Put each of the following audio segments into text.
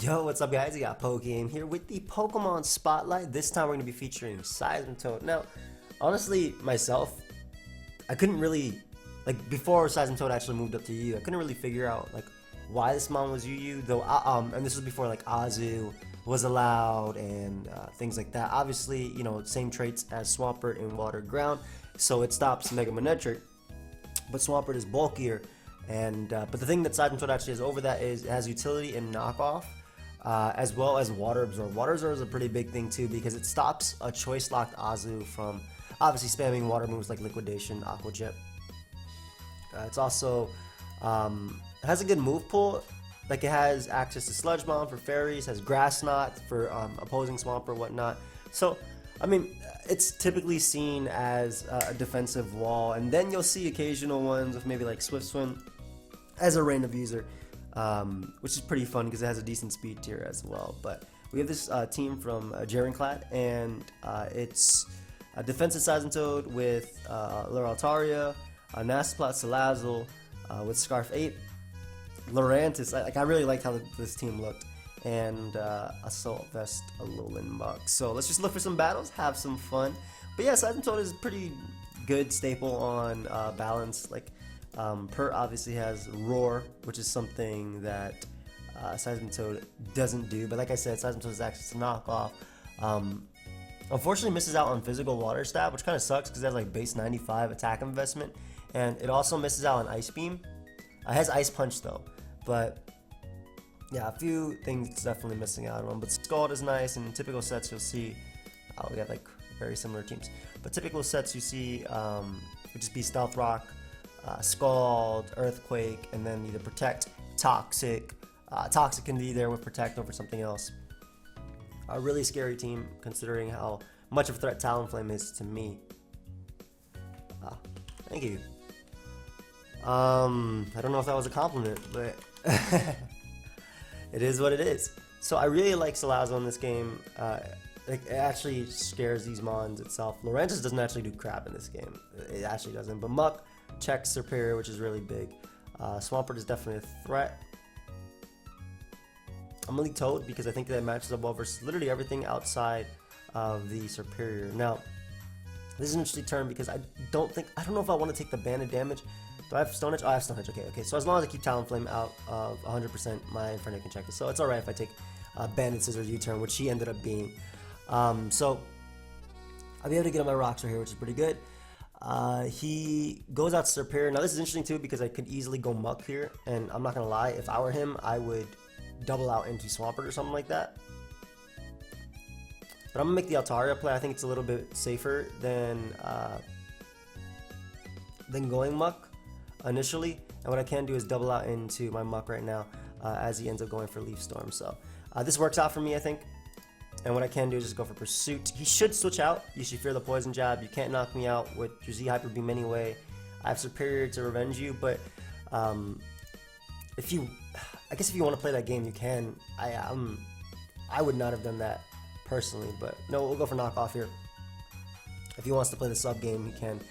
Yo, what's up guys? I got PokeaimMD here with the Pokemon Spotlight. This time we're going to be featuring Seismitoad. Now, honestly, myself, I couldn't really, before Seismitoad actually moved up to UU, I couldn't really figure out, why this mon was UU, though, and this was before, Azu was allowed and things like that. Obviously, you know, same traits as Swampert in Water Ground, so it stops Mega Manectric, but Swampert is bulkier. And but the thing that Seismitoad actually has over that is it has utility and knockoff, as well as Water Absorb. Water Absorb is a pretty big thing too because it stops a choice locked Azu from obviously spamming water moves like Liquidation, Aqua Jet. It's also has a good move pool. Like it has access to Sludge Bomb for fairies, has Grass Knot for opposing Swamp or whatnot. So I mean, it's typically seen as a defensive wall, and then you'll see occasional ones with maybe like Swift Swim as a random user, which is pretty fun because it has a decent speed tier as well. But we have this team from Jerinclad, and it's a defensive Seismitoad with Luraltaria, Nastaplat, Salazzle, with Scarf 8, Lurantis. I really liked how this team looked, and Assault Vest, Alolan Muk. So let's just look for some battles, have some fun. But yeah, Seismitoad is a pretty good staple on balance. Pert obviously has Roar, which is something that Seismitoad doesn't do. But like I said, Seismitoad has access to knockoff. Unfortunately misses out on physical water stat, which kind of sucks because it has like base 95 attack investment. And it also misses out on Ice Beam. It has Ice Punch though. But yeah, a few things definitely missing out on. But Scald is nice, and in typical sets you'll see, we have like very similar teams. But typical sets you see would just be Stealth Rock, Scald, Earthquake, and then either Protect, Toxic. Toxic can be there with Protect over something else. A really scary team considering how much of a threat Talonflame is to me. Thank you. I don't know if that was a compliment, but it is what it is. So I really like Salazzle in this game. It actually scares these mons itself. Lurantis doesn't actually do crap in this game. It actually doesn't. But Muk checks Superior, which is really big. Swampert is definitely a threat. I'm gonna leave Toad because I think that matches up well versus literally everything outside of the Superior. Now, this is an interesting turn because I don't know if I want to take the banded damage. Do I have Stone Edge? Oh, I have Stone Edge. Okay. So as long as I keep Talonflame out of 100%, my Inferno can check it. So it's alright if I take Banded Scissors U-turn, which he ended up being. So I'll be able to get on my rocks right here, which is pretty good. He goes out Superior. Now this is interesting too because I could easily go Muk here, and I'm not gonna lie, if I were him, I would double out into Swampert or something like that. But I'm gonna make the Altaria play. I think it's a little bit safer than going Muk initially. And what I can do is double out into my Muk right now as he ends up going for Leaf Storm. So this works out for me, I think. And what I can do is just go for Pursuit. He should switch out. You should fear the Poison Jab. You can't knock me out with your Z Hyper Beam anyway. I have Superior to revenge you, but I guess if you want to play that game, you can. I would not have done that personally, but no, we'll go for knockoff here. If he wants to play the sub game, he can.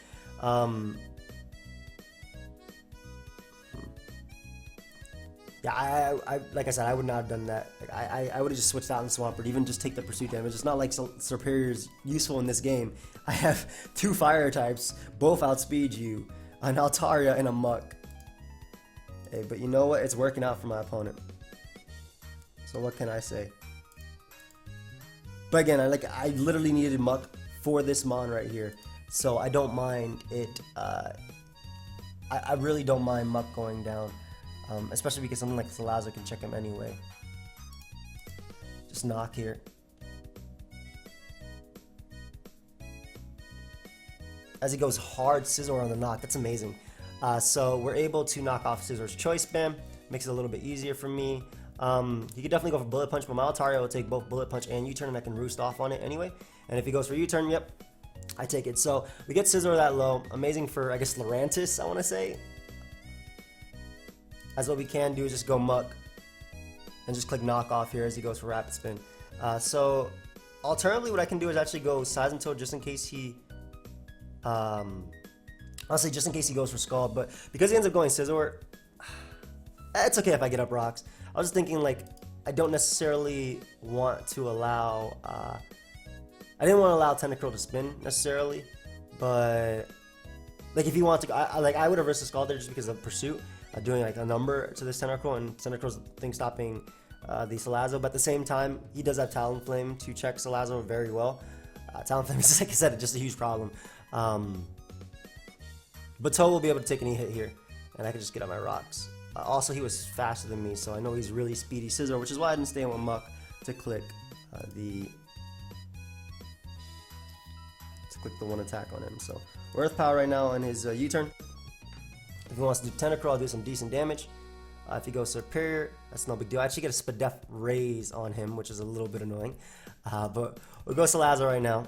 Yeah, like I said, I would not have done that. I would have just switched out in Swampert, even just take the Pursuit damage. It's not like Superior is useful in this game. I have 2 fire types, both outspeed you, an Altaria and a Muk. Hey, but you know what? It's working out for my opponent. So what can I say? But again, I literally needed Muk for this mon right here, so I don't mind it. I really don't mind Muk going down. Especially because something like Salazzle can check him anyway. Just knock here. As he goes hard Scizor on the knock, that's amazing. So we're able to knock off Scizor's Choice Spam, makes it a little bit easier for me. He could definitely go for Bullet Punch, but my Altaria will take both Bullet Punch and U-turn, and I can roost off on it anyway. And if he goes for U-turn, yep, I take it. So we get Scizor that low, amazing for, I guess, Lurantis, I want to say. As what we can do is just go Muk and just click knock off here as he goes for Rapid Spin. So alternatively, what I can do is actually go Seismitoad just in case he, honestly, just in case he goes for Scald. But because he ends up going Scizor, it's okay if I get up rocks. I was just thinking I don't necessarily want to allow, I didn't want to allow Tentacruel to spin necessarily, but like if you want to, I would have risked the Scald there just because of Pursuit, doing like a number to this Tentacruel, and Tentacruel's thing stopping the Salazzle, but at the same time, he does have Talonflame to check Salazzle very well. Talonflame is, like I said, just a huge problem. But Toad will be able to take any hit here, and I can just get out my rocks. Also, he was faster than me, so I know he's really speedy Scizor, which is why I didn't stay in with Muck to click the one attack on him. So Earth Power right now on his U-turn. If he wants to do Tentacruel, I'll do some decent damage. If he goes Superior, that's no big deal. I actually get a Spadef Raise on him, which is a little bit annoying. But we'll go Salazzle right now,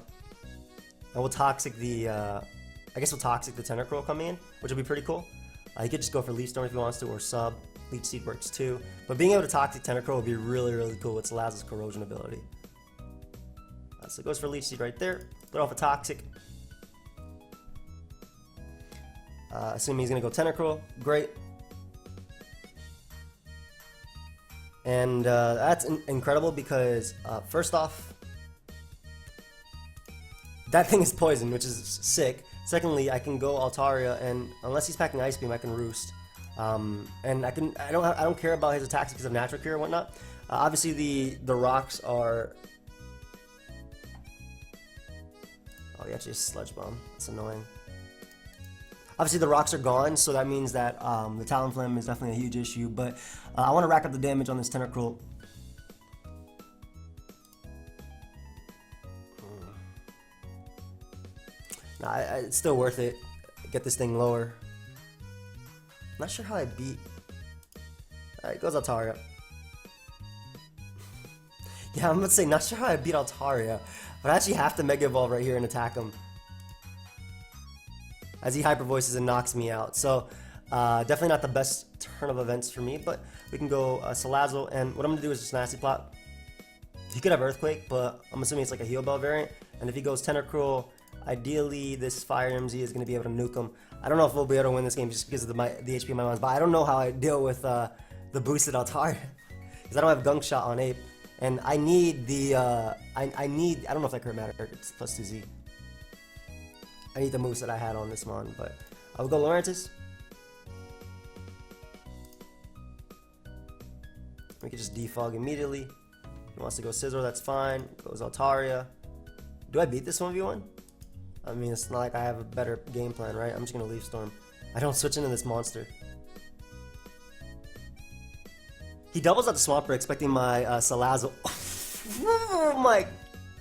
and we'll Toxic the. I guess we'll Toxic the Tentacruel coming in, which will be pretty cool. He could just go for Leaf Storm if he wants to, or Sub. Leech Seed works too. But being able to Toxic Tentacruel would be really, really cool with Salazzle's Corrosion ability. So it goes for Leech Seed right there. Let off a Toxic. Assuming he's going to go Tentacruel. Great. And that's incredible because, first off, that thing is poison, which is sick. Secondly, I can go Altaria, and unless he's packing Ice Beam, I can Roost. And I don't care about his attacks because of Natural Cure and whatnot. Obviously, the rocks are. Oh, he actually has Sludge Bomb. That's annoying. Obviously, the rocks are gone, so that means that the Talonflame is definitely a huge issue. But I want to rack up the damage on this Tentacruel. Nah, it's still worth it. Get this thing lower. Not sure how I beat. Alright, goes Altaria. Yeah, I'm gonna say not sure how I beat Altaria, but I actually have to Mega Evolve right here and attack him, as he Hyper Voices and knocks me out. So definitely not the best turn of events for me, but we can go Salazzle, and what I'm gonna do is just Nasty Plot. He could have Earthquake, but I'm assuming it's like a Heal Bell variant, and if he goes Tentacruel, ideally this Fire MZ is gonna be able to nuke him. I don't know if we'll be able to win this game just because of the HP in my mons, but I don't know how I deal with the boosted Altaria, because I don't have Gunk Shot on Ape, and I need the I don't know if that crit matter. It's plus 2Z. I need the moves that I had on this mon, but I'll go Lurantis. We can just defog immediately. He wants to go Scizor, that's fine. Goes Altaria. Do I beat this 1v1? I mean, it's not like I have a better game plan, right? I'm just gonna Leaf Storm. I don't switch into this monster. He doubles out the Swampert, expecting my Salazzle. Oh my,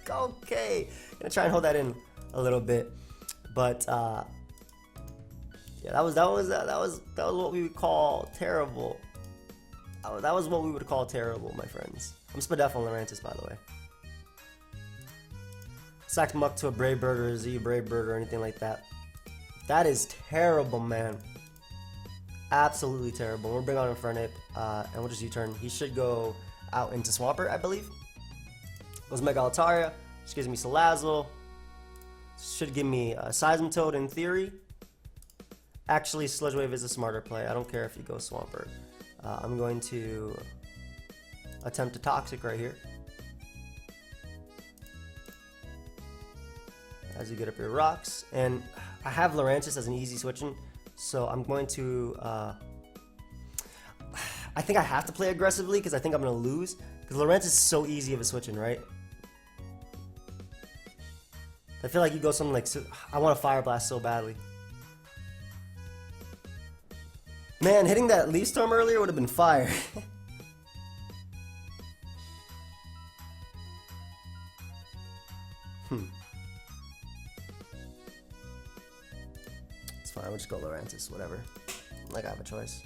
okay. Gonna try and hold that in a little bit, but yeah, that was what we would call terrible. That was what we would call terrible, my friends. I'm Spadef on Lurantis, by the way. Sacked Muck to a Brave Bird or a Z Brave Bird or anything like that. That is terrible, man. Absolutely terrible. We'll bring on Infernape, and we'll just U-turn. He should go out into Swampert, I believe. Goes Mega Altaria. Just gives me Salazzle. Should give me Seismitoad in theory. Actually, Sludge Wave is a smarter play. I don't care if he goes Swampert. I'm going to attempt a Toxic right here. As you get up your rocks, and I have Lurantis as an easy switching, so I'm going to I think I have to play aggressively because I think I'm gonna lose, because Lurantis is so easy of a switching, right? I feel like you go something like, I want a Fire Blast so badly. Man, hitting that Leaf Storm earlier would have been fire. It's fine, we'll just go Lurantis, whatever. Like I have a choice.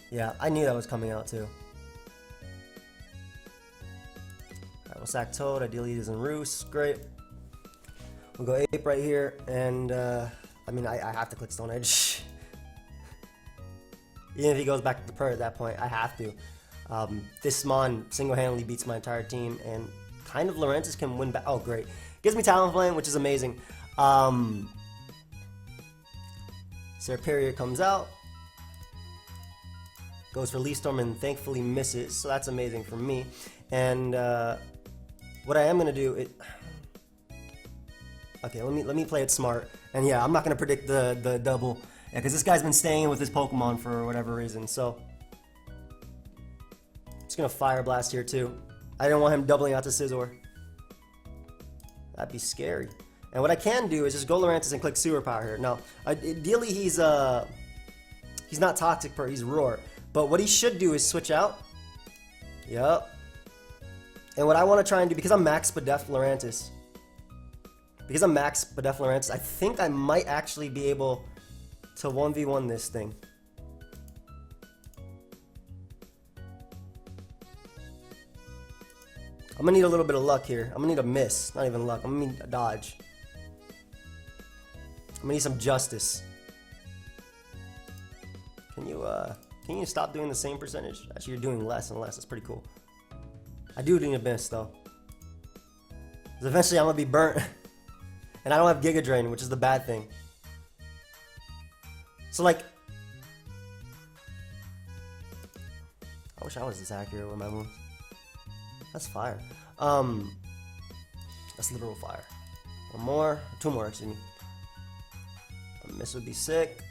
Yeah, I knew that was coming out too. Alright, we'll sack Toad, ideally he doesn't Roost, great. We'll go Ape right here, and I mean, I have to click Stone Edge. Even if he goes back to Purr at that point, I have to. This Mon single-handedly beats my entire team, and kind of Lurantis can win back. Oh, great. Gives me Talonflame, which is amazing. Serperior comes out. Goes for Leaf Storm and thankfully misses, so that's amazing for me. And what I am gonna do, okay, let me play it smart. And yeah, I'm not gonna predict the double, yeah, because this guy's been staying with his Pokemon for whatever reason. So I'm just gonna Fire Blast here too. I didn't want him doubling out to Scizor. That'd be scary. And what I can do is just go Lurantis and click Sewer Power here. Now, ideally he's not Toxic per, he's Roar. But what he should do is switch out. Yup. And what I want to try and do, because I'm Max Spadef Lurantis, I think I might actually be able to 1v1 this thing. I'm gonna need a little bit of luck here. I'm gonna need a miss, not even luck. I'm gonna need a dodge. I'm gonna need some justice. Can you stop doing the same percentage? Actually, you're doing less and less. That's pretty cool. I do need a miss though, because eventually I'm gonna be burnt, and I don't have Giga Drain, which is the bad thing. So like, I wish I was this accurate with my moves. That's fire. That's literal fire. One more, two more, excuse me. A miss would be sick.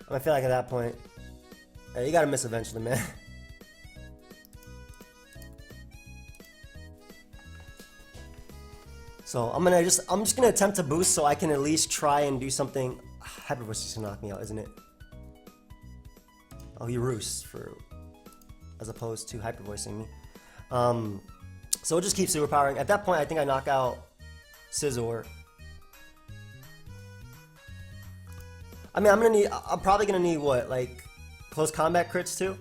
I feel like at that point, yeah, you gotta miss eventually, man. So I'm just gonna attempt to boost so I can at least try and do something. Hyper Voice is gonna knock me out, isn't it? Oh, he roosts as opposed to Hyper Voicing me. So we'll just keep Super Powering. At that point, I think I knock out Scizor. I mean, I'm probably gonna need what, like close combat crits too?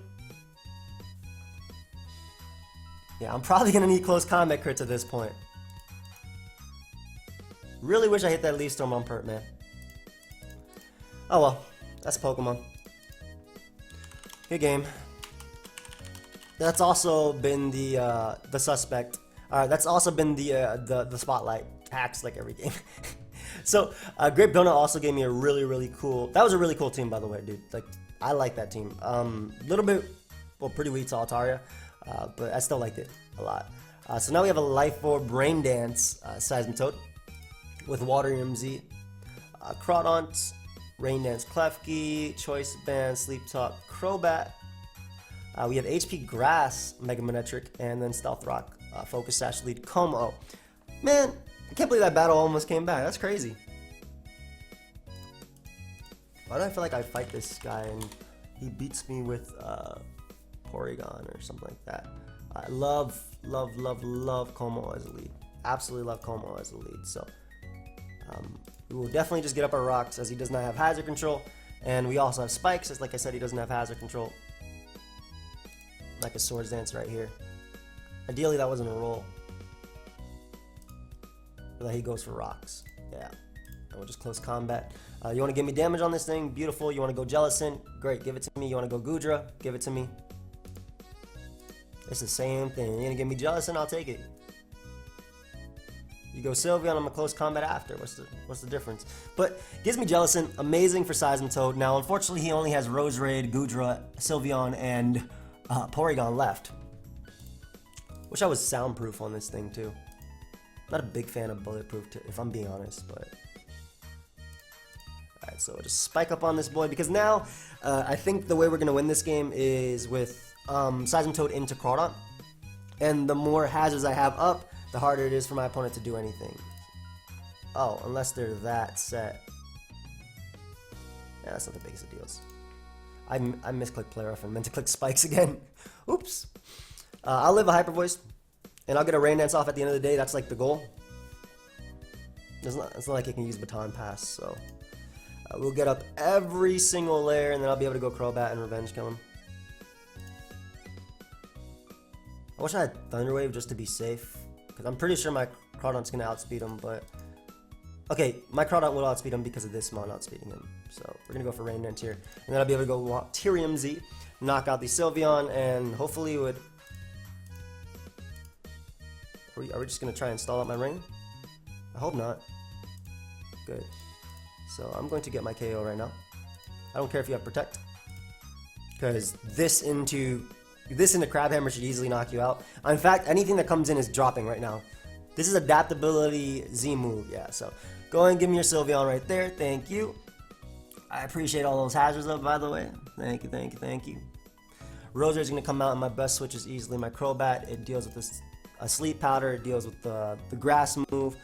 Yeah, I'm probably gonna need close combat crits at this point. Really wish I hit that Leaf Storm on pert, man. Oh well, that's Pokemon. Good game. That's also been the suspect. That's also been the spotlight. Hacks like every game. So, Grape Donut also gave me a really cool. That was a really cool team, by the way, dude. Like, I like that team. Little bit, well, pretty weak to Altaria, but I still liked it a lot. So now we have a Life Orb Brain Dance Seismitoad with Water MZ, Crawdaunt, Rain Dance Klefki, Choice Band, Sleep Talk, Crobat. We have HP Grass Mega Manectric, and then Stealth Rock Focus Sash Lead Como. Man, I can't believe that battle almost came back. That's crazy. Why do I feel like I fight this guy and he beats me with Porygon or something like that? I love Como as a lead. Absolutely love Como as a lead. So we will definitely just get up our rocks, as he does not have Hazard Control, and we also have Spikes, as like I said, he doesn't have Hazard Control. Like a Swords Dance right here. Ideally, that wasn't a roll. But he goes for rocks. Yeah. And we'll just close combat. You want to give me damage on this thing? Beautiful. You want to go Jellicent? Great. Give it to me. You want to go Goodra? Give it to me. It's the same thing. You're going to give me Jellicent? I'll take it. You go Sylveon, I'm a close combat after. What's the difference? But gives me Jellicent. Amazing for Seismitoad. Now, unfortunately, he only has Roserade, Goodra, Sylveon, and Porygon left. Wish I was soundproof on this thing, too. Not a big fan of bulletproof, if I'm being honest, but... Alright, so just spike up on this boy, because now, I think the way we're going to win this game is with Seismitoad into Crawdaunt. And the more hazards I have up, the harder it is for my opponent to do anything. Oh, unless they're that set. Yeah, that's not the biggest of deals. I misclicked Play Rough and meant to click Spikes again. Oops. I'll live a Hyper Voice. And I'll get a Rain Dance off at the end of the day. That's like the goal. It's not like it can use Baton Pass, so we'll get up every single layer, and then I'll be able to go Crobat and Revenge Kill him. I wish I had Thunder Wave just to be safe, because I'm pretty sure my Crawdaunt's going to outspeed him, but... Okay, my Crawdaunt will outspeed him because of this mon outspeeding him. So we're going to go for Rain Dance here, and then I'll be able to go Tyrium Z, knock out the Sylveon, and hopefully it would... Are we just going to try and stall out my ring? I hope not. Good. So I'm going to get my KO right now. I don't care if you have Protect, because this into Crab Hammer should easily knock you out. In fact, anything that comes in is dropping right now. This is Adaptability Z move, yeah. So go ahead and give me your Sylveon right there. Thank you. I appreciate all those hazards up, by the way. Thank you, thank you, thank you. Roser is going to come out, and my best switch is easily my Crobat. It deals with this Sleep Powder. It deals with the Grass move.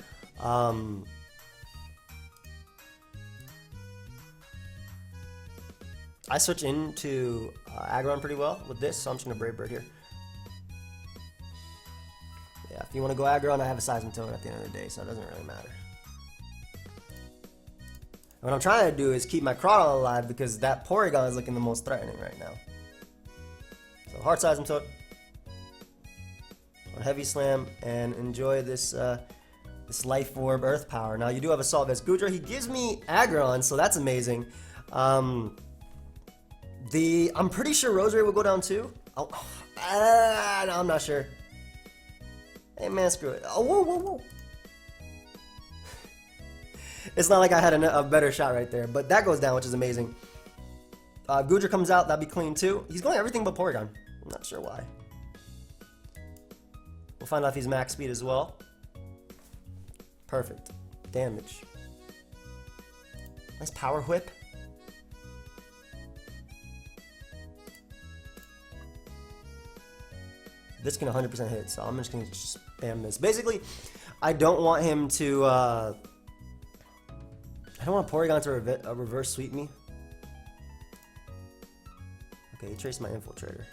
I switch into Aggron pretty well with this, so I'm just going to Brave Bird here. Yeah, if you want to go Aggron, I have a Seismitoad at the end of the day, so it doesn't really matter. What I'm trying to do is keep my Crawdon alive because that Porygon is looking the most threatening right now. So Heart Seismitoad on Heavy Slam and enjoy this this Life Orb Earth Power. Now you do have Assault Vest Goodra. He gives me Aggron, so that's amazing. I'm pretty sure Roserade will go down too. Oh, no, I'm not sure. Hey man, screw it. Oh, whoa, whoa, whoa. It's not like I had a better shot right there, but that goes down, which is amazing. Goodra comes out, that'd be clean too. He's going everything but Porygon. I'm not sure why. We'll find out if he's max speed as well. Perfect. Damage. Nice Power Whip. This can 100% hit, so I'm just going to spam this. Basically, I don't want him to, I don't want Porygon to reverse sweep me. Okay, he traced my Infiltrator.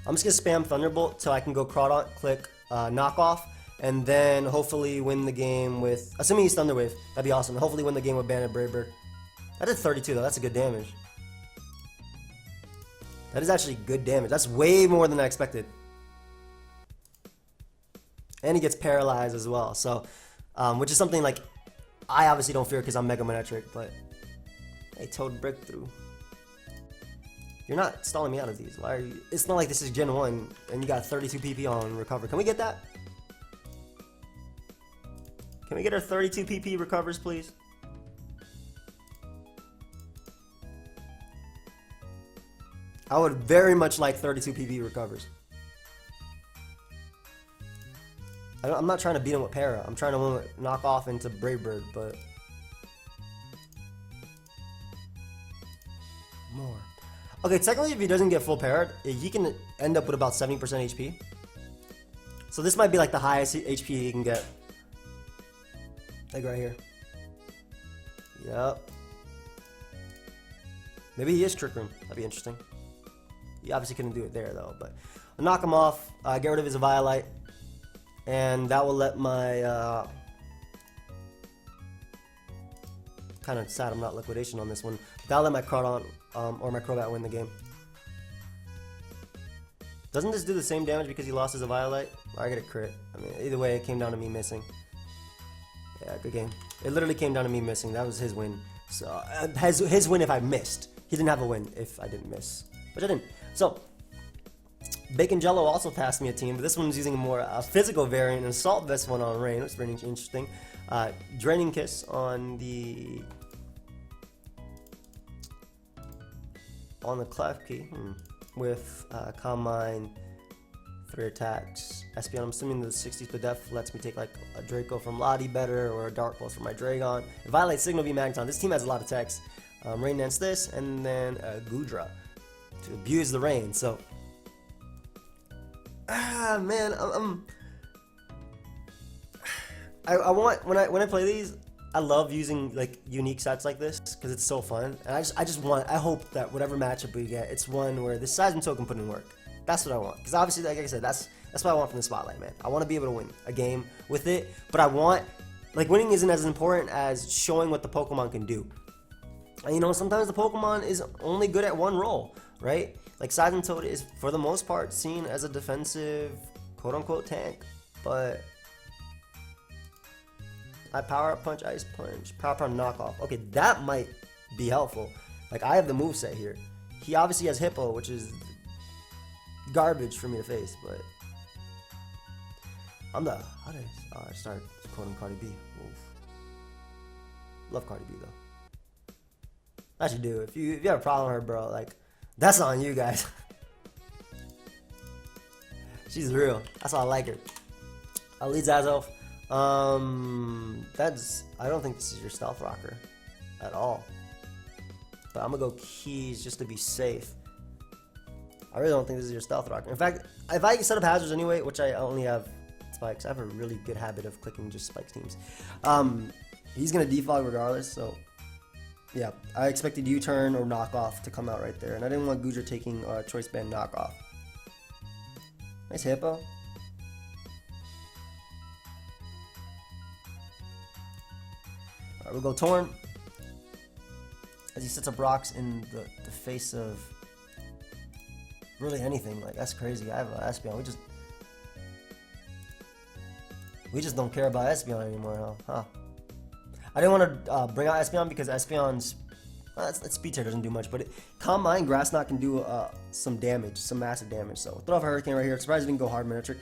I'm just going to spam Thunderbolt so I can go Crawdon, click Knock Off, and then hopefully win the game with, assuming he's Thunder Wave, that'd be awesome. Hopefully win the game with Banded Brave Bird. That did 32 though, that's a good damage. That is actually good damage. That's way more than I expected. And he gets paralyzed as well. So, which is something like I obviously don't fear because I'm Mega Manectric, but hey, Toad Breakthrough. You're not stalling me out of these. Why are you? It's not like this is Gen 1 and you got 32 PP on Recover. Can we get that? Can we get our 32 PP recovers, please? I would very much like 32 PP recovers. I'm not trying to beat him with Para. I'm trying to knock off into Brave Bird, but more. Okay, technically if he doesn't get full Para, he can end up with about 70% HP. So this might be like the highest HP he can get. Like right here. Yep. Maybe he is Trick Room. That'd be interesting. He obviously couldn't do it there though, but I'll knock him off, get rid of his Eviolite, and that will let my, kind of sad I'm not Liquidation on this one, but that'll let my Crawdon, or my Crobat win the game. Doesn't this do the same damage because he lost his Eviolite? I get a crit. I mean, either way, it came down to me missing. Yeah, good game. It literally came down to me missing. That was his win. So, his win if I missed. He didn't have a win if I didn't miss, which I didn't. So, Bacon Jello also passed me a team, but this one's using a more physical variant, and Assault Vest one on Rain, which is pretty interesting. Draining Kiss on the Klefki with Calm Mind, 3 attacks. Espeon, I'm assuming the 60s per def lets me take like a Draco from Lottie better, or a Dark Pulse from my Dragon. Violate Signal V Magneton. This team has a lot of attacks. Rain Dance this, and then Goodra to abuse the rain. So, man, I want when I play these, I love using like unique sets like this because it's so fun, and I hope that whatever matchup we get, it's one where this Seismitoad can put in work. That's what I want, because obviously, like I said, that's what I want from the Spotlight, man. I want to be able to win a game with it, but I want, like, winning isn't as important as showing what the Pokemon can do. And, you know, sometimes the Pokemon is only good at one role, right? Like, Seismitoad is, for the most part, seen as a defensive, quote-unquote, tank. But I Power Up Punch, Ice Punch, Power Punch Knockoff. Okay, that might be helpful. Like, I have the moveset here. He obviously has Hippo, which is garbage for me to face, but I'm the hottest. Oh, I started quoting Cardi B. Oof. Love Cardi B though. I should do. If you have a problem with her, bro, like that's on you guys. She's real. That's why I like her. Leads Azelf. That's. I don't think this is your stealth rocker at all. But I'm gonna go keys just to be safe. I really don't think this is your stealth rocker. In fact, if I set up hazards anyway, which I only have spikes, I have a really good habit of clicking just spikes teams. He's gonna defog regardless, so yeah, I expected U-turn or knockoff to come out right there, and I didn't want Goodra taking choice band knockoff. Nice hippo. Alright, we'll go Torn. As he sets up rocks in the face of really anything. Like, that's crazy. I have an Espeon. We just don't care about Espeon anymore, huh? I didn't want to bring out Espeon because Espeon's speed tier doesn't do much, but Calm Mind, Grass Knot can do some damage, some massive damage. So we'll throw off a Hurricane right here. Surprised he didn't go hard Manectric.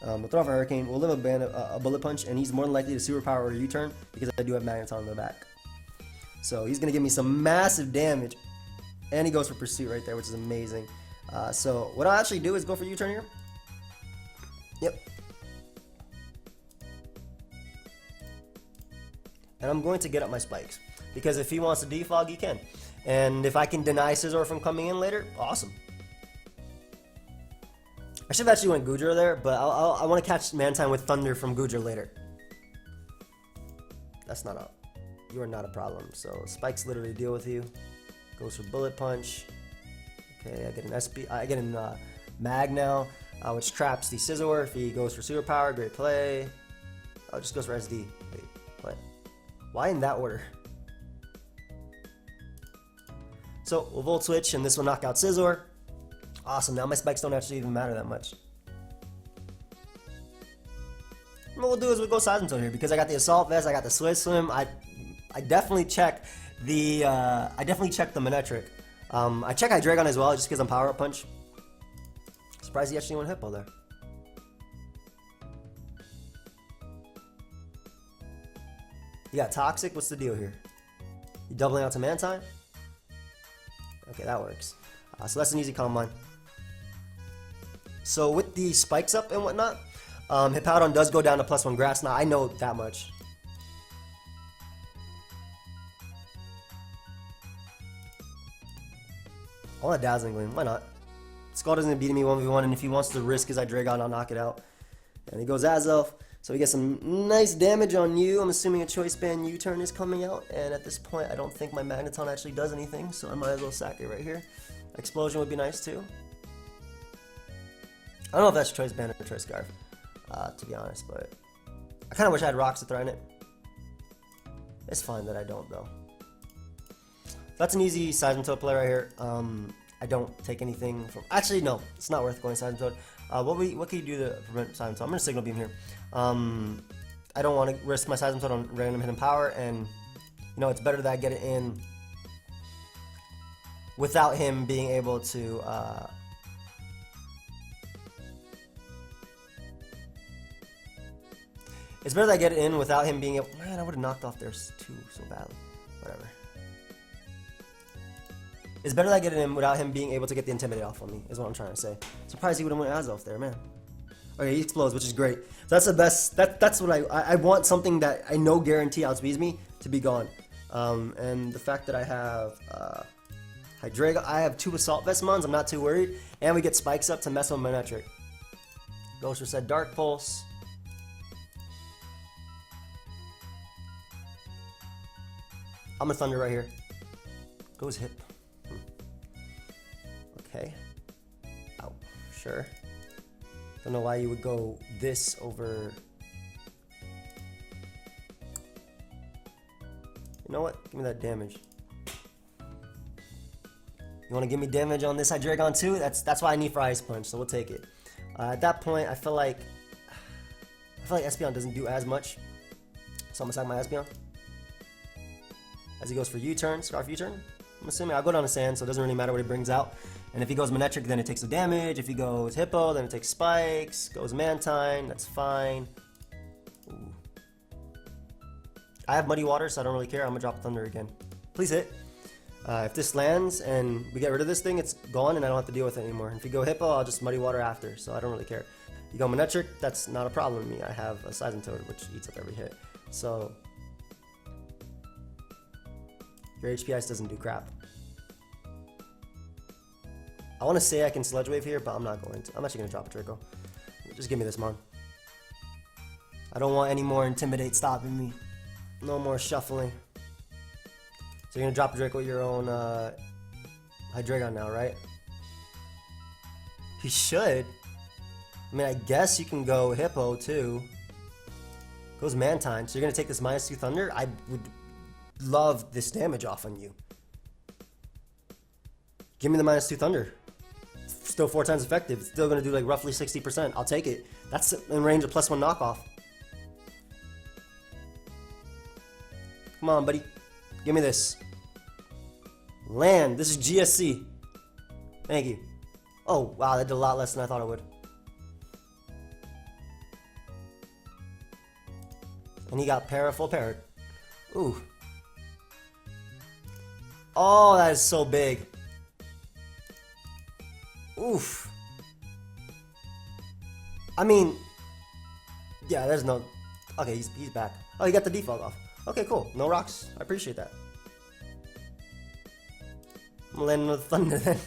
We'll throw off a Hurricane. We'll live a Bullet Punch, and he's more than likely to Superpower or U-turn because I do have Magneton in the back. So he's gonna give me some massive damage, and he goes for Pursuit right there, which is amazing. So what I'll actually do is go for U-turn here. Yep. And I'm going to get up my spikes because if he wants to defog, he can. And if I can deny Scizor from coming in later, awesome. I should have actually went Goodra there, but I want to catch Mantine with Thunder from Goodra later. That's not a... You are not a problem. So spikes literally deal with you. Goes for Bullet Punch. Okay, I get an SP. I get an Mag now, which traps the Scizor. If he goes for Superpower, great play. Oh, it just goes for SD. Wait, what? Why in that order? So we'll Volt Switch, and this will knock out Scizor. Awesome. Now my spikes don't actually even matter that much. And what we'll do is we'll go Seismitoad here because I got the Assault Vest, I got the Swift Swim. I definitely check the Manectric. I check Hydreigon as well just because I'm Power Up Punch. Surprised he actually went Hippo there. You got Toxic. What's the deal here? You doubling out to Mantine? Okay, that works. So that's an easy Calm Mind. So with the spikes up and whatnot, Hippowdon does go down to +1 Grass. Now I know that much. I want a Dazzling Gleam. Why not? Skull doesn't beat me 1v1, and if he wants to risk his Hydreigon, I'll knock it out. And he goes Azelf. So we get some nice damage on you. I'm assuming a Choice Band U-turn is coming out, and at this point, I don't think my Magneton actually does anything, so I might as well sack it right here. Explosion would be nice too. I don't know if that's Choice Band or Choice Scarf, to be honest, but I kind of wish I had rocks to throw in it. It's fine that I don't, though. That's an easy Seismitoad play right here. I don't take anything from... Actually, no. It's not worth going Seismitoad. What can you do to prevent Seismitoad? I'm going to Signal Beam here. I don't want to risk my Seismitoad on random hidden power, and, you know, it's better that I get it in without him being able to... It's better that I get it in without him being able... Man, I would have knocked off theirs too so badly. Whatever. It's better that I get it in without him being able to get the Intimidate off on me, is what I'm trying to say. Surprised he would have went Azelf there, man. Okay, he explodes, which is great. So that's the best. That's what I want, something that I know guarantee outspeeds me to be gone. And the fact that I have Hydreigon, I have 2 Assault Vest Mons, I'm not too worried. And we get spikes up to mess with Manectric. Ghost said Dark Pulse. I'm a Thunder right here. Goes Hip. Okay. Oh, sure. Don't know why you would go this over... You know what? Give me that damage. You want to give me damage on this Hydreigon too? That's why I need for Ice Punch, so we'll take it. At that point, I feel like Espeon doesn't do as much, so I'm gonna sack my Espeon. As he goes for U-turn, Scarf U-turn. I'm assuming I'll go down to Sand, so it doesn't really matter what he brings out. And if he goes Manectric, then it takes the damage. If he goes Hippo, then it takes spikes. Goes Mantine, that's fine. Ooh. I have Muddy Water, so I don't really care. I'm gonna drop Thunder again. Please hit. If this lands and we get rid of this thing, it's gone and I don't have to deal with it anymore. If you go Hippo, I'll just Muddy Water after, so I don't really care. You go Manectric, that's not a problem to me. I have a Seismitoad, which eats up every hit. So your HP Ice doesn't do crap. I want to say I can Sludge Wave here, but I'm not going to. I'm actually going to drop a Draco. Just give me this Mon. I don't want any more Intimidate stopping me. No more shuffling. So you're going to drop a Draco with your own Hydreigon now, right? He should. I mean, I guess you can go Hippo too. Goes Mantine. So you're going to take this -2 Thunder? I would love this damage off on you. Give me the -2 Thunder. Still 4 times effective. It's still going to do like roughly 60%. I'll take it. That's in range of +1 knockoff. Come on, buddy. Give me this. Land. This is GSC. Thank you. Oh, wow. That did a lot less than I thought it would. And he got full parried. Ooh. Oh, that is so big. Oof. I mean, yeah, there's no... Okay, he's back. Oh, he got the default off. Okay, cool. No rocks. I appreciate that. I'm landing with Thunder then.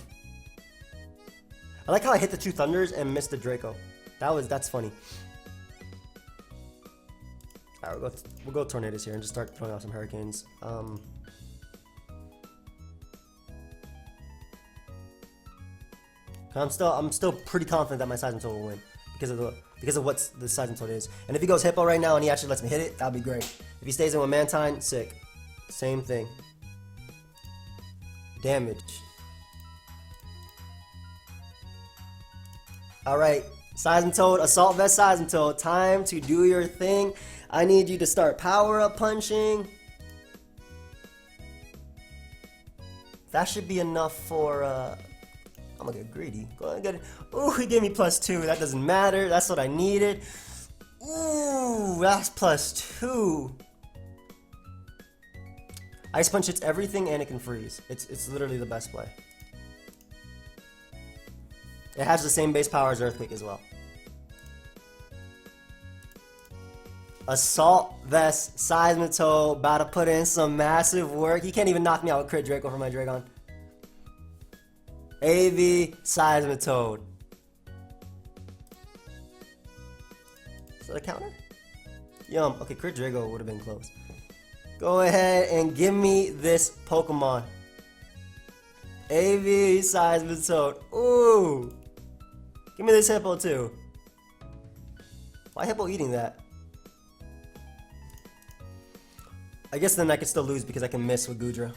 I like how I hit the 2 Thunders and missed the Draco. That's funny. Alright, we'll go Tornadoes here and just start throwing out some Hurricanes. I'm still pretty confident that my Seismitoad will win because of what the Seismitoad is. And if he goes Hippo right now and he actually lets me hit it, that'd be great. If he stays in with Mantine, sick. Same thing. Damage. Alright, Seismitoad, Assault Vest Seismitoad, time to do your thing. I need you to start power-up punching. That should be enough for, I'm gonna get greedy. Go ahead and get it. Ooh, he gave me +2. That doesn't matter. That's what I needed. Ooh, that's +2. Ice Punch hits everything and it can freeze. It's literally the best play. It has the same base power as Earthquake as well. Assault Vest Seismitoad about to put in some massive work. He can't even knock me out with Crit Draco for my Dragon. AV Seismitoad. Is that a counter? Yum. Okay, Crit Draco would have been close. Go ahead and give me this Pokemon. AV Seismitoad. Ooh. Give me this Hippo too. Why Hippo eating that? I guess then I can still lose because I can miss with Goodra.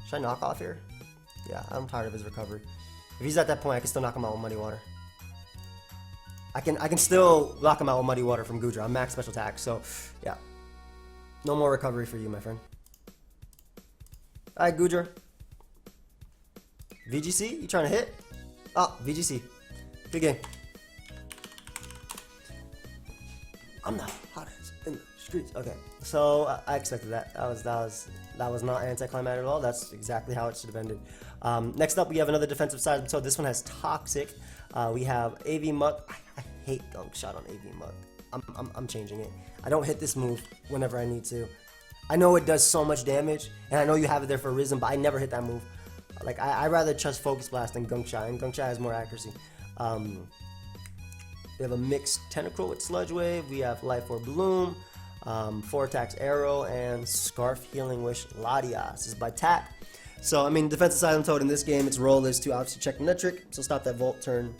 Should I knock off here? Yeah, I'm tired of his recovery. If he's at that point, I can still knock him out with Muddy Water. I can still knock him out with Muddy Water from Goodra. I'm max special attack, so yeah. No more recovery for you, my friend. Alright, Goodra. VGC? You trying to hit? Oh, VGC. Good game. I'm the hottest in the streets. Okay, so I expected that. That was not anticlimactic at all. That's exactly how it should have ended. Next up, we have another defensive side. So this one has Toxic. We have AV Muck. I hate Gunk Shot on AV Muck. I'm changing it. I don't hit this move whenever I need to. I know it does so much damage, and I know you have it there for a reason, but I never hit that move. Like I rather trust Focus Blast than Gunk Shot, and Gunk Shot has more accuracy. We have a mixed Tentacruel with Sludge Wave. We have Life Orb Bloom, 4 attacks Arrow, and Scarf Healing Wish Latias. This is by Tap. So, I mean, defensive Seismitoad in this game, its role is to obviously check Manectric, so stop that Volt Turn.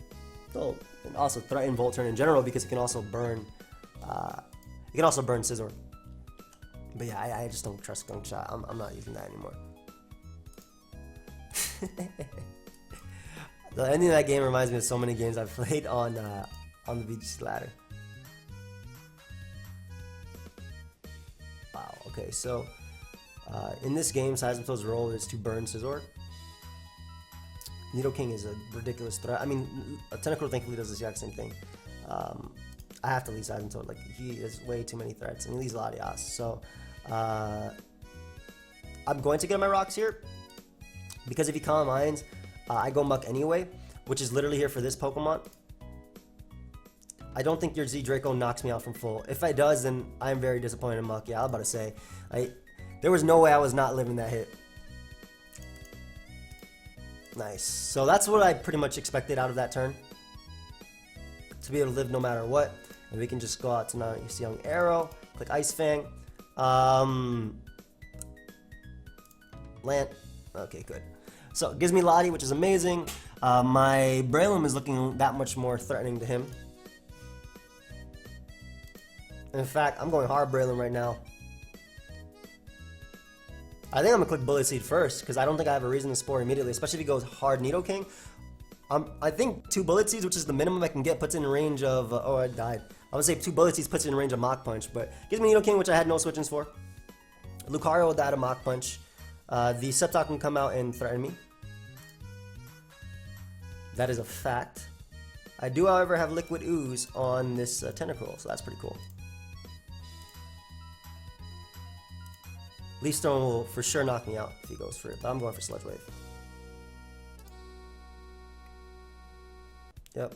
Oh, and also threaten Volt Turn in general because it can also burn. It can also burn Scizor. But yeah, I just don't trust Gunk Shot. I'm not using that anymore. The ending of that game reminds me of so many games I've played on the VGC ladder. Okay, so in this game, Seismitoad's role is to burn Scizor. Nidoking is a ridiculous threat. I mean, Tentacruel thankfully does the exact same thing. I have to leave Seismitoad. Like, he is way too many threats, and he leaves Latias. So, I'm going to get my rocks here, because if he Calm Minds, I go Muck anyway, which is literally here for this Pokemon. I don't think your Z Draco knocks me out from full. If it does, then I'm very disappointed in Muck. Yeah, I was about to say, there was no way I was not living that hit. Nice. So that's what I pretty much expected out of that turn. To be able to live no matter what. And we can just go out to now use Young Arrow, click Ice Fang. Land. Okay, good. So it gives me Lottie, which is amazing. My Breloom is looking that much more threatening to him. In fact, I'm going hard Breloom right now. I think I'm going to click Bullet Seed first, because I don't think I have a reason to Spore immediately, especially if he goes hard Nidoking. I think 2 Bullet Seeds, which is the minimum I can get, puts in range of... oh, I died. I would say 2 Bullet Seeds puts in range of Mach Punch, but gives me Nidoking, which I had no switch-ins for. Lucario will die to Mach Punch. The Sceptile can come out and threaten me. That is a fact. I do, however, have Liquid Ooze on this Tentacruel, so that's pretty cool. Leaf Stone will for sure knock me out if he goes for it, but I'm going for Sludge Wave. Yep.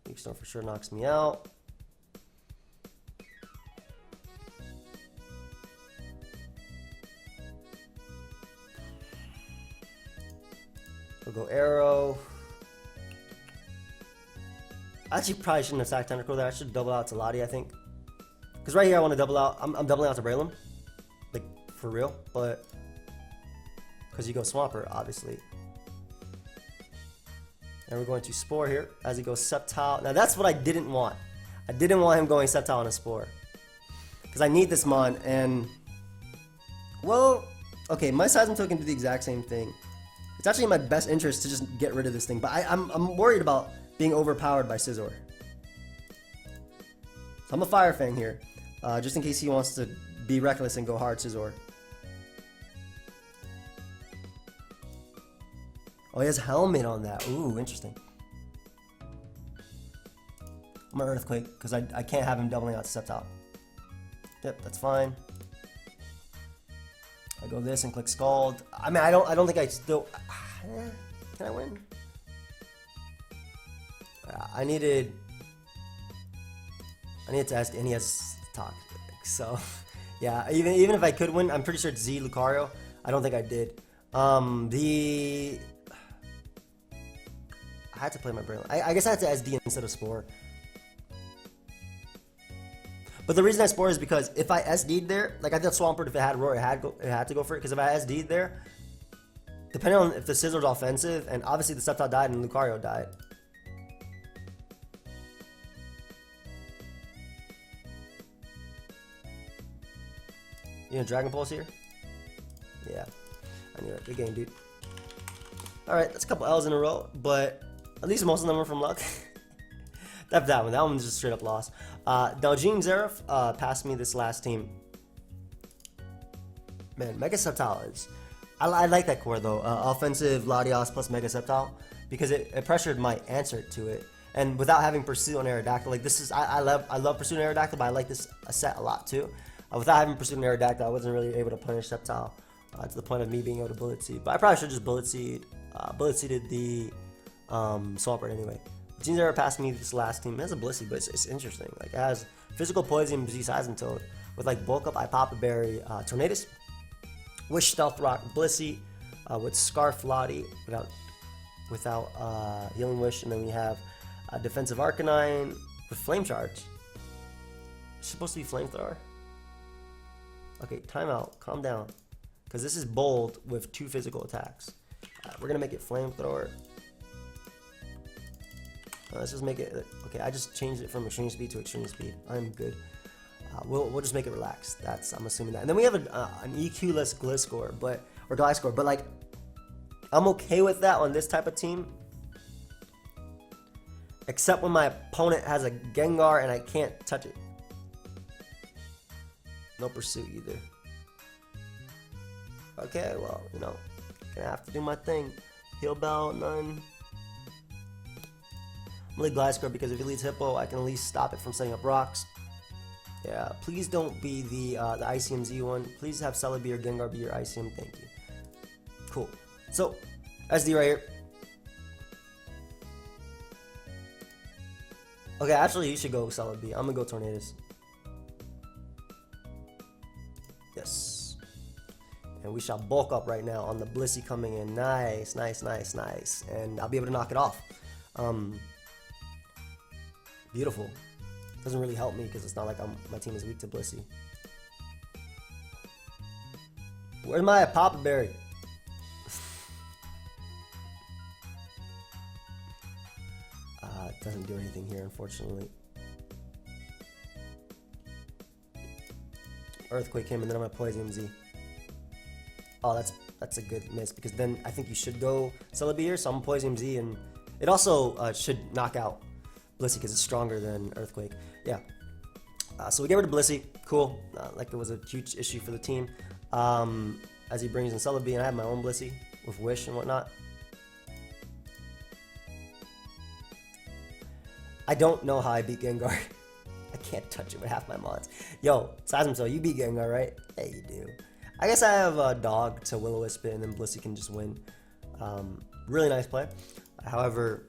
Leaf Stone for sure knocks me out. We'll go Arrow. I actually probably shouldn't have sacked Tentacruel there. I should double out to Lottie, I think. Because right here I want to double out. I'm doubling out to Breloom. Like, for real. But, because you go Swampert, obviously. And we're going to Spore here as he goes Sceptile. Now that's what I didn't want. I didn't want him going Sceptile on a Spore. Because I need this Mon, and... well, okay, my Seismitoad can do the exact same thing. It's actually in my best interest to just get rid of this thing, but I'm worried about being overpowered by Scizor. So I'm a Fire Fang here, just in case he wants to be reckless and go hard Scizor. Oh, he has Helmet on that. Ooh, interesting. I'm gonna Earthquake, because I can't have him doubling out to Sceptile. Yep, that's fine. I go this and click Scald. I mean, I don't think I still... can I win? I needed to SD, and he has Toxic. So, yeah, even if I could win, I'm pretty sure it's Z Lucario. I don't think I did. I had to play my brain. I guess I had to SD instead of Spore. But the reason I Spore is because if I SD'd there, like I thought Swampert, if it had Roar, it had to go for it. Because if I SD'd there, depending on if the Scizor's offensive, and obviously the Sceptile died and Lucario died. You know Dragon Pulse here? Yeah. I knew it. Good game, dude. Alright, that's a couple L's in a row, but at least most of them are from luck. That one. That one's just straight up loss. Dalgene Zeref passed me this last team. Man, Mega Sceptile is... I like that core though. Offensive Latias plus Mega Sceptile, because it pressured my answer to it. And without having Pursuit on Aerodactyl, like this is... I love Pursuit on Aerodactyl, but I like this set a lot too. Without having Pursuit on Aerodactyl, I wasn't really able to punish Sceptile to the point of me being able to Bullet Seed. But I probably should just Bullet Seeded the Swampert anyway. Dalgene Zeref passed me this last team. It has a Blissey, but it's interesting. Like, it has Physical Poison, Z Seismitoad with like Bulk Up, I Pop a Berry, Tornadus, Wish, Stealth Rock, Blissey, with Scarf Lottie without Healing Wish, and then we have Defensive Arcanine with Flame Charge. It's supposed to be Flamethrower. Okay, timeout. Calm down, because this is bold with 2 physical attacks. We're gonna make it Flamethrower. Let's just make it... okay, I just changed it from Extreme Speed to Extreme Speed. I'm good. We'll just make it relaxed. I'm assuming that. And then we have an EQ-less Gliscor, or Gliscor, but like, I'm okay with that on this type of team. Except when my opponent has a Gengar and I can't touch it. No Pursuit either. Okay, well, you know, gonna have to do my thing. Heal Bell, none. I'm gonna Glide Scrub because if he leads Hippo, I can at least stop it from setting up rocks. Yeah, please don't be the ICMZ one. Please have Celebi or Gengar be your ICM. Thank you. Cool. So, SD right here. Okay, actually, you should go Celebi. I'm gonna go Tornadus. Yes. And we shall bulk up right now on the Blissey coming in. Nice, nice, nice, nice. And I'll be able to knock it off. Beautiful. Doesn't really help me because it's not like my team is weak to Blissey. Where's my Papa Berry? It doesn't do anything here, unfortunately. Earthquake him, and then I'm gonna Poison Z. Oh, that's a good miss because then I think you should go Celebi here. So I'm gonna Poison Z, and it also should knock out Blissey because it's stronger than Earthquake. Yeah. So we get rid of Blissey. Cool. Like it was a huge issue for the team. As he brings in Celebi, and I have my own Blissey with Wish and whatnot. I don't know how I beat Gengar. I can't touch it with half my mods. Yo, Seismitoad, you beat Gengar, right? Yeah, you do. I guess I have a dog to Will-O-Wisp it, and then Blissey can just win. Really nice play. However,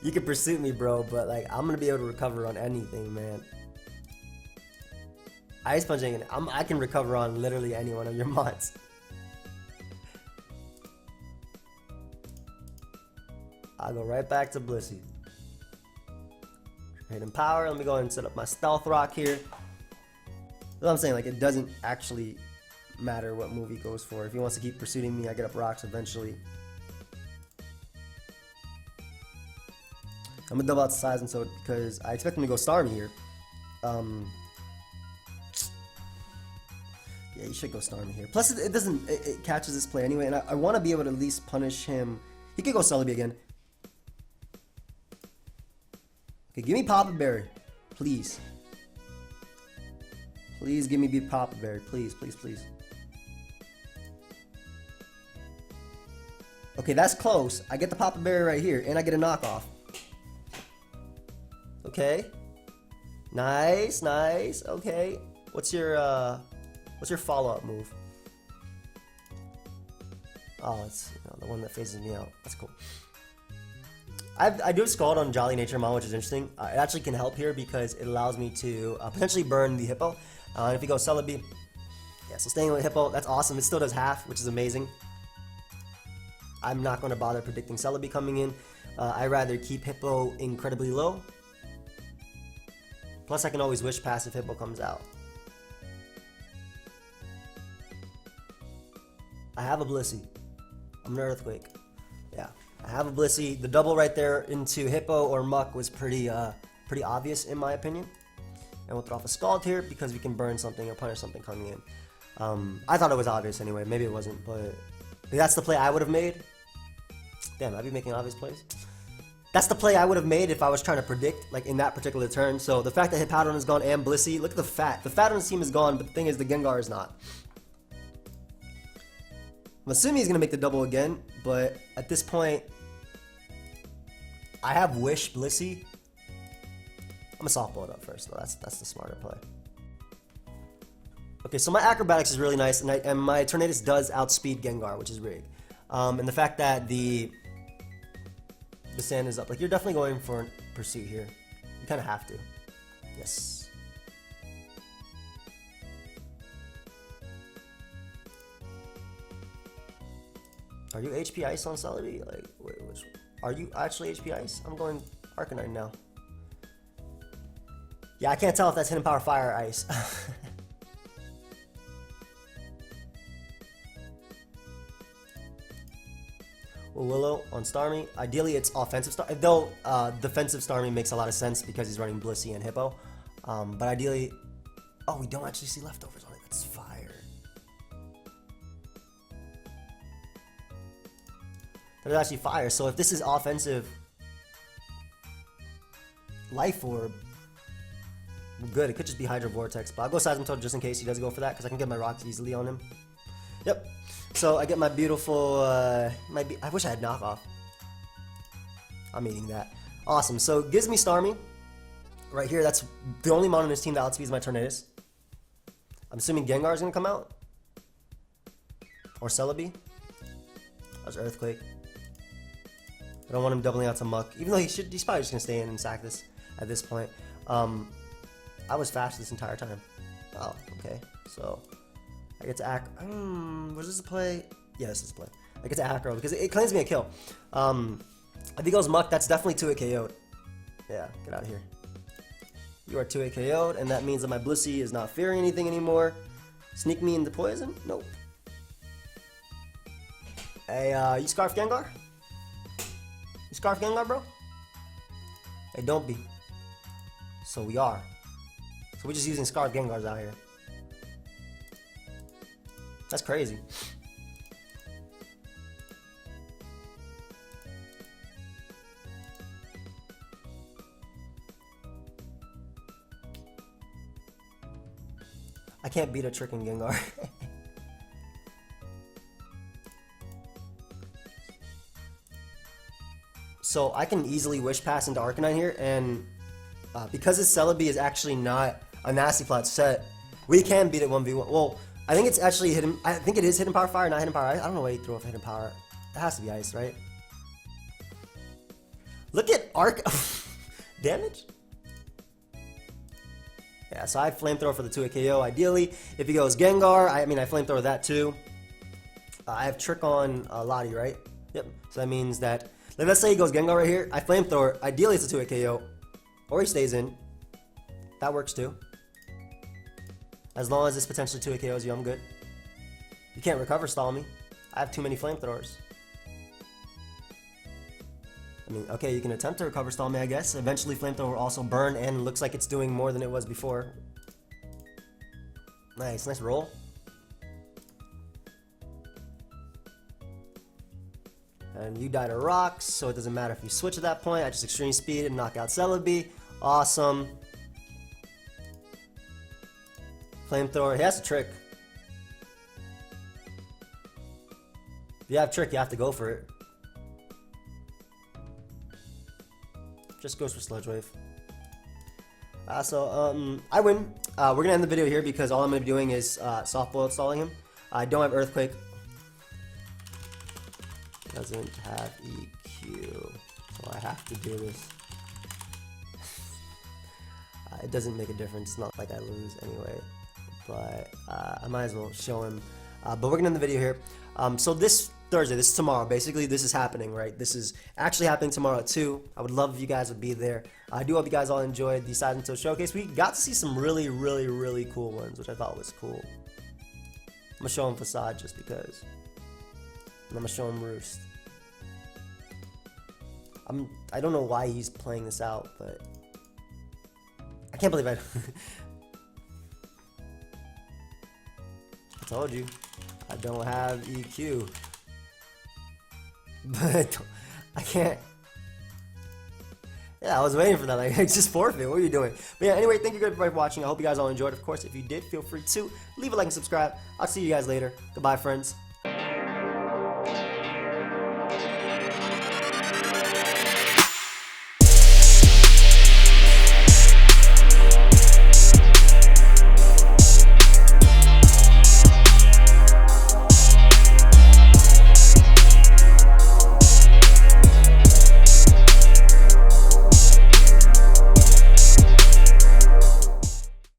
you can pursue me, bro, but like I'm gonna be able to recover on anything, man. Ice punching, I can recover on literally any one of your mods. I'll go right back to Blissey. Hidden Power. Let me go ahead and set up my Stealth Rock here. That's what I'm saying. Like, it doesn't actually matter what move he goes for. If he wants to keep pursuing me, I get up rocks eventually. I'm gonna double out Seismitoad because I expect him to go Starmie here. Yeah, you should go Starmie here. Plus, it catches this play anyway, and I want to be able to at least punish him. He could go Celebi again. Okay, give me Papa Berry, please. Please give me Papa Berry, please, please, please. Okay, that's close. I get the Papa Berry right here, and I get a knockoff. Okay. Nice, nice. Okay. What's your follow-up move? Oh, it's the one that phases me out. That's cool. I do have Scald on Jolly Nature Mon, which is interesting. It actually can help here because it allows me to potentially burn the Hippo. And if you go Celebi, yeah, so staying with Hippo, that's awesome. It still does half, which is amazing. I'm not going to bother predicting Celebi coming in. I'd rather keep Hippo incredibly low. Plus, I can always Wish Pass if Hippo comes out. I have a Blissey. I'm an Earthquake. Yeah, I have a Blissey. The double right there into Hippo or Muck was pretty obvious in my opinion. And we'll throw off a Scald here because we can burn something or punish something coming in. I thought it was obvious anyway. Maybe it wasn't, but that's the play I would have made. Damn, I'd be making obvious plays. That's the play I would have made if I was trying to predict, like, in that particular turn. So the fact that Hippowdon is gone and Blissey, look at the fat. The fat on his team is gone, but the thing is the Gengar is not. I'm assuming he's going to make the double again, but at this point, I have Wish Blissey. I'm going to softball it up first, though. That's the smarter play. Okay, so my Acrobatics is really nice, and my Tornadus does outspeed Gengar, which is rigged. And the fact that the sand is up, like, you're definitely going for Pursuit here. You kind of have to. Yes. Are you HP Ice on Celebi? Like, wait, are you actually HP Ice? I'm going Arcanine now. Yeah, I can't tell if that's Hidden Power Fire or Ice. Well, Willow on Starmie. Ideally, it's offensive Starmie. Though defensive Starmie makes a lot of sense because he's running Blissey and Hippo. But ideally, oh, we don't actually see leftovers on it. That's fire. That is actually fire. So if this is offensive Life Orb, good. It could just be Hydro Vortex, but I'll go Seismitoad just in case he does go for that, because I can get my rocks easily on him. Yep. So I get my beautiful, I wish I had knockoff. I'm eating that. Awesome. So gives me Starmie. Right here, that's the only mon on his team that outspeeds my Tornadus. I'm assuming Gengar is going to come out. Or Celebi. That's Earthquake. I don't want him doubling out to Muck, even though he's probably just going to stay in and sack this at this point. I was fast this entire time. Oh, okay. So I get to act. Was this a play? Yeah, this is a play. I get to Acro because it claims me a kill. If he goes Muck, that's definitely 2-hit KO'd. Yeah, get out of here. You are 2-hit KO'd, and that means that my Blissey is not fearing anything anymore. Sneak me into poison? Nope. Hey, you Scarf Gengar? You Scarf Gengar, bro? Hey, don't be. So we are. So we're just using Scarf Gengars out here. That's crazy. I can't beat a tricking Gengar. So I can easily Wish Pass into Arcanine here, and because his Celebi is actually not a Nasty Plot set, we can beat it 1v1. Well, I think it's actually hidden. I think it is Hidden Power Fire, not Hidden Power Ice. I don't know why he threw off Hidden Power. It has to be Ice, right? Look at Arc damage. Yeah, so I Flamethrower for the 2-hit KO. Ideally, if he goes Gengar, I Flamethrower that too. I have Trick on Lottie, right? Yep. So that means that, let's say he goes Gengar right here. I Flamethrower. Ideally, it's a 2-hit KO. Or he stays in. That works too. As long as this potentially 2-hit KOs you, I'm good. You can't recover stall me. I have too many Flamethrowers. Okay, you can attempt to recover stall me, I guess. Eventually, Flamethrower will also burn, and looks like it's doing more than it was before. Nice roll. And you die to rocks, so it doesn't matter if you switch at that point. I just extreme speed and knock out Celebi. Awesome. Flamethrower. He has a Trick. If you have Trick, you have to go for it. Just goes for Sludge Wave. I win. We're gonna end the video here because all I'm gonna be doing is soft boiled stalling him. I don't have Earthquake. Doesn't have EQ, so I have to do this. It doesn't make a difference. It's not like I lose anyway, but I might as well show him. But we're gonna end the video here. So this Thursday, this is tomorrow. Basically, this is happening, right? This is actually happening tomorrow at 2. I would love if you guys would be there. I do hope you guys all enjoyed the Seismitoad Showcase. We got to see some really, really, really cool ones, which I thought was cool. I'm gonna show him Facade just because. And I'm gonna show him Roost. I don't know why he's playing this out, but I can't believe I told you I don't have EQ. But I can't. Yeah, I was waiting for that. Like, just forfeit. What are you doing? But yeah, anyway, thank you guys for watching. I hope you guys all enjoyed. Of course, if you did, feel free to leave a like and subscribe. I'll see you guys later. Goodbye, friends.